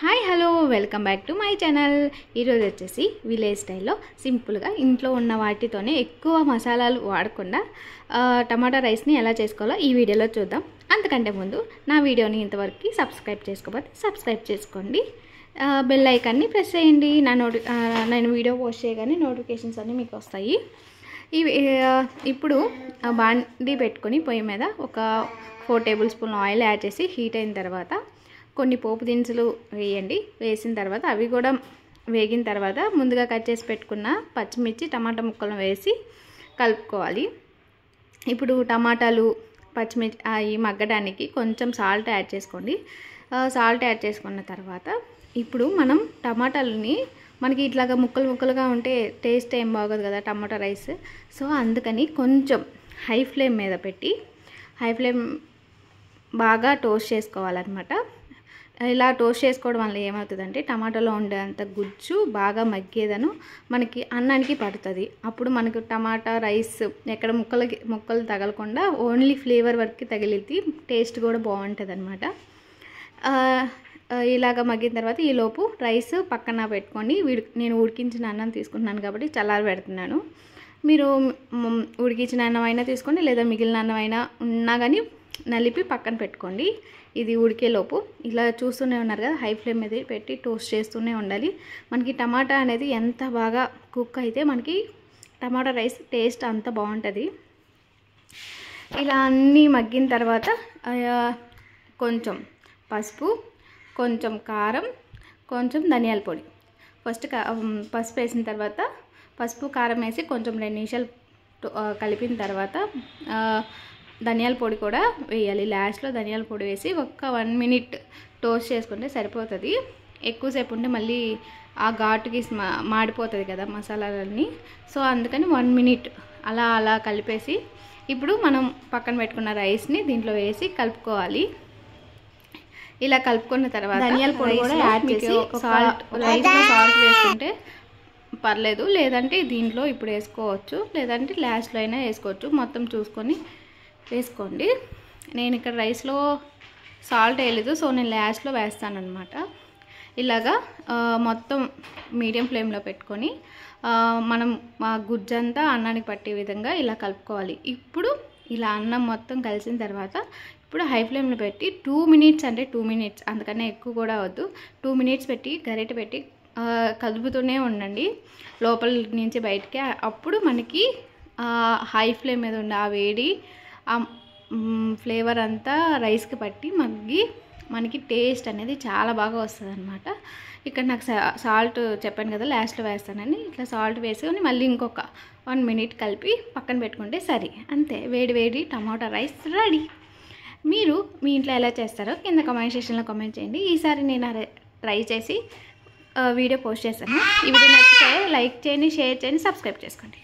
Hi hello welcome back to my channel. ఈరోజు వచ్చేసి village స్టైల్లో సింపుల్గా ఇంట్లో ఉన్న వాటితోనే ఎక్కువ మసాలాలు వాడకుండా టమాటా రైస్ని ఎలా చేసుకోవాలో ఈ వీడియోలో చూద్దాం. అంతకంటే ముందు నా వీడియోని ఇంతవరకు సబ్స్క్రైబ్ చేసుకోకపోతే సబ్స్క్రైబ్ చేసుకోండి, బెల్ ఐకాన్ని ప్రెస్ చేయండి. నేను వీడియో పోస్ట్ చేయగానే నోటిఫికేషన్స్ అన్నీ మీకు వస్తాయి. ఇప్పుడు బాండి పెట్టుకొని పొయ్యి మీద ఒక 4 టేబుల్ స్పూన్ ఆయిల్ యాడ్ చేసి హీట్ అయిన తర్వాత కొన్ని పోపు దినుసులు వేయండి. వేసిన తర్వాత అవి కూడా వేగిన తర్వాత ముందుగా కట్ చేసి పెట్టుకున్న పచ్చిమిర్చి టమాటా ముక్కలను వేసి కలుపుకోవాలి. ఇప్పుడు టమాటాలు పచ్చిమిర్చి అవి మగ్గడానికి కొంచెం సాల్ట్ యాడ్ చేసుకోండి. సాల్ట్ యాడ్ చేసుకున్న తర్వాత ఇప్పుడు మనం టమాటాలని మనకి ఇట్లాగా ముక్కలు ముక్కలుగా ఉంటే టేస్ట్ ఏం బాగోదు కదా టమాటా రైస్. సో అందుకని కొంచెం హై ఫ్లేమ్ మీద పెట్టి బాగా టోస్ట్ చేసుకోవాలన్నమాట. ఇలా టోస్ట్ చేసుకోవడం వల్ల ఏమవుతుందంటే టమాటాలో ఉండేంత గుజ్జు బాగా మగ్గేదను మనకి అన్నానికి పడుతుంది. అప్పుడు మనకు టమాటా రైస్ ఎక్కడ ముక్కలు తగలకుండా ఓన్లీ ఫ్లేవర్ వరకు తగిలిద్ది, టేస్ట్ కూడా బాగుంటుంది అనమాట. ఇలాగ మగ్గిన తర్వాత ఈలోపు రైస్ పక్కన పెట్టుకొని నేను ఉడికించిన అన్నం తీసుకుంటున్నాను కాబట్టి చల్లారి పెడుతున్నాను. మీరు ఉడికించిన అన్నం అయినా తీసుకోండి, లేదా మిగిలిన అన్నం అయినా ఉన్నా కానీ నలిపి పక్కన పెట్టుకోండి. ఇది ఉడికేలోపు ఇలా చూస్తూనే ఉన్నారు కదా, హై ఫ్లేమ్ మీద పెట్టి టోస్ట్ చేస్తూనే ఉండాలి. మనకి టమాటా అనేది ఎంత బాగా కుక్ అయితే మనకి టమాటా రైస్ టేస్ట్ అంత బాగుంటుంది. ఇలా అన్నీ మగ్గిన తర్వాత కొంచెం పసుపు, కొంచెం కారం, కొంచెం ధనియాల పొడి. ఫస్ట్ పసుపు వేసిన తర్వాత పసుపు కారం వేసి కొంచెం 2 నిమిషాలు కలిపిన తర్వాత ధనియాల పొడి కూడా వేయాలి. లాస్ట్లో ధనియాల పొడి వేసి ఒక 1 మినిట్ టోస్ట్ చేసుకుంటే సరిపోతుంది. ఎక్కువసేపు ఉంటే మళ్ళీ ఆ ఘాటుకి మాడిపోతుంది కదా మసాలాలన్నీ. సో అందుకని 1 మినిట్ అలా కలిపేసి ఇప్పుడు మనం పక్కన పెట్టుకున్న రైస్ని దీంట్లో వేసి కలుపుకోవాలి. ఇలా కలుపుకున్న తర్వాత ధనియాల పొడి కూడా యాడ్ చేసి రైస్లో సాల్ట్ వేసుకుంటే పర్లేదు, లేదంటే దీంట్లో ఇప్పుడు వేసుకోవచ్చు, లేదంటే లాస్ట్లో అయినా వేసుకోవచ్చు. మొత్తం చూసుకొని వేసుకోండి. నేను ఇక్కడ రైస్లో సాల్ట్ వేయలేదు, సో నేను లాస్ట్లో వేస్తానన్నమాట. ఇలాగా మొత్తం మీడియం ఫ్లేమ్లో పెట్టుకొని మనం గుజ్జంతా అన్నానికి పట్టే విధంగా ఇలా కలుపుకోవాలి. ఇప్పుడు ఇలా అన్నం మొత్తం కలిసిన తర్వాత ఇప్పుడు హై ఫ్లేమ్లో పెట్టి 2 మినిట్స్, అంటే 2 మినిట్స్ అంతకన్నా ఎక్కువ కూడా వద్దు, 2 మినిట్స్ పెట్టి గరిటె పెట్టి కలుపుతూనే ఉండండి లోపల నుంచి బయటికి. అప్పుడు మనకి హై ఫ్లేమ్ మీద ఉండే ఆ వేడి ఆ ఫ్లేవర్ అంతా రైస్కి పట్టి మగ్గి మనకి టేస్ట్ అనేది చాలా బాగా వస్తుంది అనమాట. ఇక్కడ నాకు సాల్ట్ చెప్పాను కదా లాస్ట్లో వేస్తానని, ఇట్లా సాల్ట్ వేసుకొని మళ్ళీ ఇంకొక 1 మినిట్ కలిపి పక్కన పెట్టుకుంటే సరే, అంతే వేడి టమాటా రైస్ రెడీ. మీరు మీ ఇంట్లో ఎలా చేస్తారో కింద కామెంట్ సెక్షన్లో కామెంట్ చేయండి. ఈసారి నేను ట్రై చేసి వీడియో పోస్ట్ చేస్తాను. ఈ వీడియో నచ్చితే లైక్ చేయండి, షేర్ చేయండి, సబ్స్క్రైబ్ చేసుకోండి.